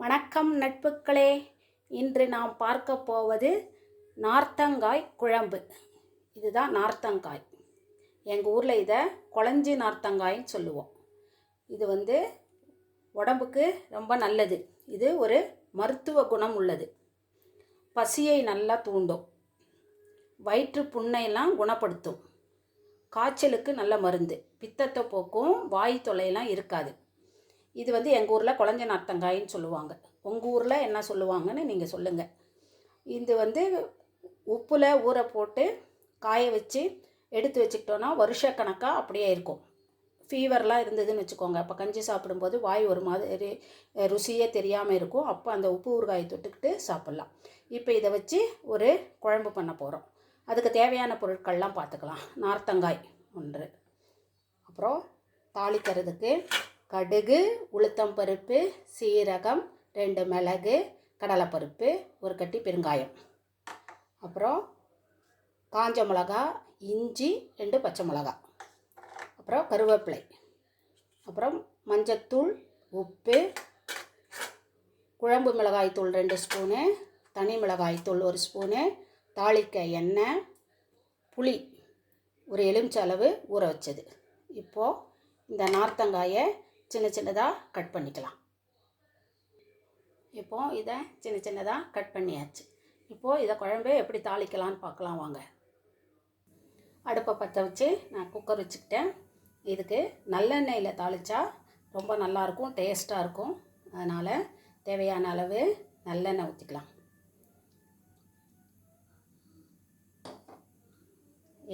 வணக்கம் நட்புக்களே. இன்று நாம் பார்க்க போவது நார்த்தங்காய் குழம்பு. இதுதான் நார்த்தங்காய். எங்கள் ஊரில் இதை குழஞ்சி நார்த்தங்காய்ன்னு சொல்லுவோம். இது உடம்புக்கு ரொம்ப நல்லது. இது ஒரு மருத்துவ குணம் உள்ளது. பசியை நல்லா தூண்டும், வயிற்று புண்ணையெல்லாம் குணப்படுத்தும், காய்ச்சலுக்கு நல்ல மருந்து, பித்தத்தை போக்கும், வாய் தொல்லையெல்லாம் இருக்காது. இது எங்கள் ஊரில் குழஞ்ச நார்த்தங்காயின்னு சொல்லுவாங்க. உங்கள் ஊரில் என்ன சொல்லுவாங்கன்னு நீங்கள் சொல்லுங்கள். இது உப்பில் ஊற போட்டு காய வச்சு எடுத்து வச்சுக்கிட்டோன்னா வருஷக்கணக்காக அப்படியே இருக்கும். ஃபீவர்லாம் இருந்ததுன்னு வச்சுக்கோங்க, அப்போ கஞ்சி சாப்பிடும்போது வாய் ஒரு மாதிரி ருசியே தெரியாமல் இருக்கும். அப்போ அந்த உப்பு ஊறுகாயை தொட்டுக்கிட்டு சாப்பிட்லாம். இப்போ இதை வச்சு ஒரு குழம்பு பண்ண போகிறோம். அதுக்கு தேவையான பொருட்கள்லாம் பார்த்துக்கலாம். நார்த்தங்காய் 1, அப்புறம் தாளிக்கிறதுக்கு கடுகு, உளுத்தம்பருப்பு, சீரகம், 2 மிளகு, கடலைப்பருப்பு, ஒரு கட்டி பெருங்காயம், அப்புறம் காஞ்ச மிளகா, இஞ்சி, 2 பச்சை மிளகா, அப்புறம் கருவேப்பிலை, அப்புறம் மஞ்சத்தூள், உப்பு, குழம்பு மிளகாய்த்தூள் 2 ஸ்பூனு, தனி மிளகாய்த்தூள் 1 ஸ்பூனு, தாளிக்க எண்ணெய், புளி ஒரு எலுமிச்சை அளவு ஊற வச்சது. இப்போது இந்த நார்த்தங்காயை சின்ன சின்னதாக கட் பண்ணிக்கலாம். இப்போது இதை சின்ன சின்னதாக கட் பண்ணியாச்சு. இப்போது இதை குழம்பு எப்படி தாளிக்கலான்னு பார்க்கலாம் வாங்க. அடுப்பை பற்ற வச்சு நான் குக்கர் வச்சுக்கிட்டேன். இதுக்கு நல்லெண்ணெயில் தாளித்தா ரொம்ப நல்லாயிருக்கும், டேஸ்ட்டாக இருக்கும். அதனால் தேவையான அளவு நல்லெண்ணெய் ஊற்றிக்கலாம்.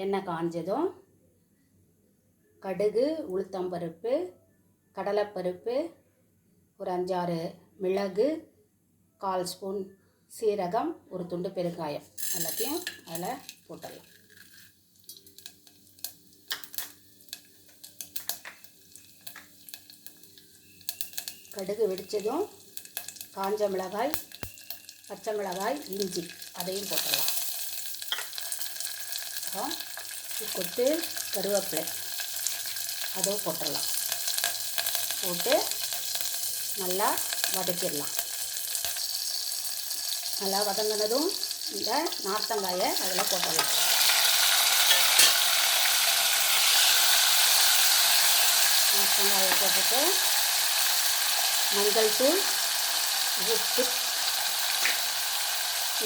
எண்ணெய் காஞ்சதும் கடுகு, உளுத்தம்பருப்பு, கடலைப்பருப்பு, ஒரு 5-6 மிளகு, 1/4 ஸ்பூன் சீரகம், ஒரு துண்டு பெருங்காயம் எல்லாத்தையும் அதில் போட்டுடலாம். கடுகு வெடித்ததும் காஞ்ச மிளகாய், பச்சை மிளகாய், இஞ்சி அதையும் போட்டுடலாம். அப்புறம் கொத்து கருவேப்பிலை அதுவும் போட்டுடலாம். போட்டு நல்லா வதக்கிடலாம். நல்லா வதங்கினதும் இந்த நார்த்தங்காயை அதில் போட்டுடலாம். நார்த்தங்காயை போட்டுட்டு மஞ்சள் தூள்,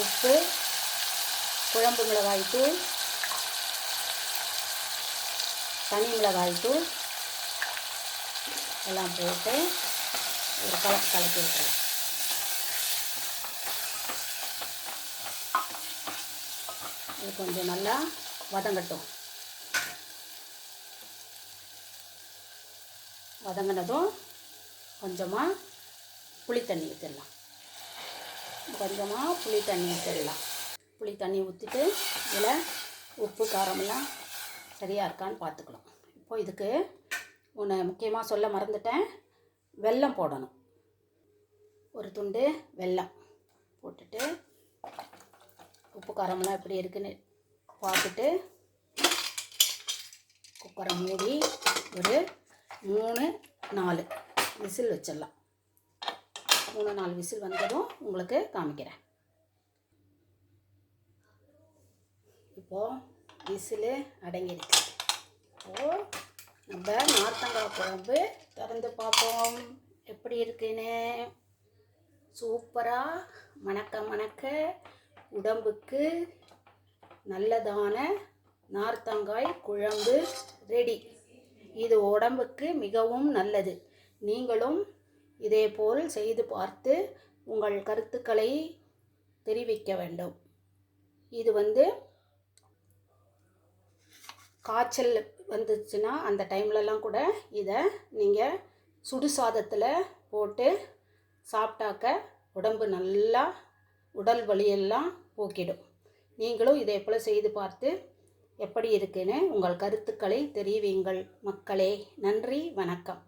உப்பு, குழம்பு மிளகாய்த்தூள், தனி மிளகாய்த்தூள் எல்லாம் போட்டு ஒரு கலக்கி விட்டுறலாம். இது கொஞ்சம் நல்லா வதங்கட்டும். வதங்கினதும் கொஞ்சமாக புளி தண்ணி ஊற்றிடலாம். புளி தண்ணி ஊற்றிட்டு இதில் உப்பு காரமெல்லாம் சரியாக இருக்கான்னு பார்த்துக்கலாம். இப்போ இதுக்கு ஒன்று முக்கியமாக சொல்ல மறந்துட்டேன், வெல்லம் போடணும். ஒரு துண்டு வெல்லம் போட்டுட்டு உப்பு காரமெல்லாம் எப்படி இருக்குன்னு பார்த்துட்டு குக்கரை மூடி ஒரு 3-4 விசில் வச்சிடலாம். 3-4 விசில் வந்ததும் உங்களுக்கு காமிக்கிறேன். இப்போது விசில் அடங்கிடுச்சு. இப்போது நம்ம நார்த்தங்காய் குழம்பு திறந்து பார்ப்போம் எப்படி இருக்குன்னு. சூப்பராக மணக்க உடம்புக்கு நல்லதான நார்த்தங்காய் குழம்பு ரெடி. இது உடம்புக்கு மிகவும் நல்லது. நீங்களும் இதேபோல் செய்து பார்த்து உங்கள் கருத்துக்களை தெரிவிக்க வேண்டும். இது காய்ச்சல் வந்துச்சுன்னா அந்த டைம்லலாம் கூட இதை நீங்கள் சுடு சாதத்தில் போட்டு சாப்பிட்டாக்க உடம்பு நல்லா உடல் வலியெல்லாம் போக்கிடும். நீங்களும் இதே போல் செய்து பார்த்து எப்படி இருக்குன்னு உங்கள் கருத்துக்களை தெரிவியுங்கள் மக்களே. நன்றி, வணக்கம்.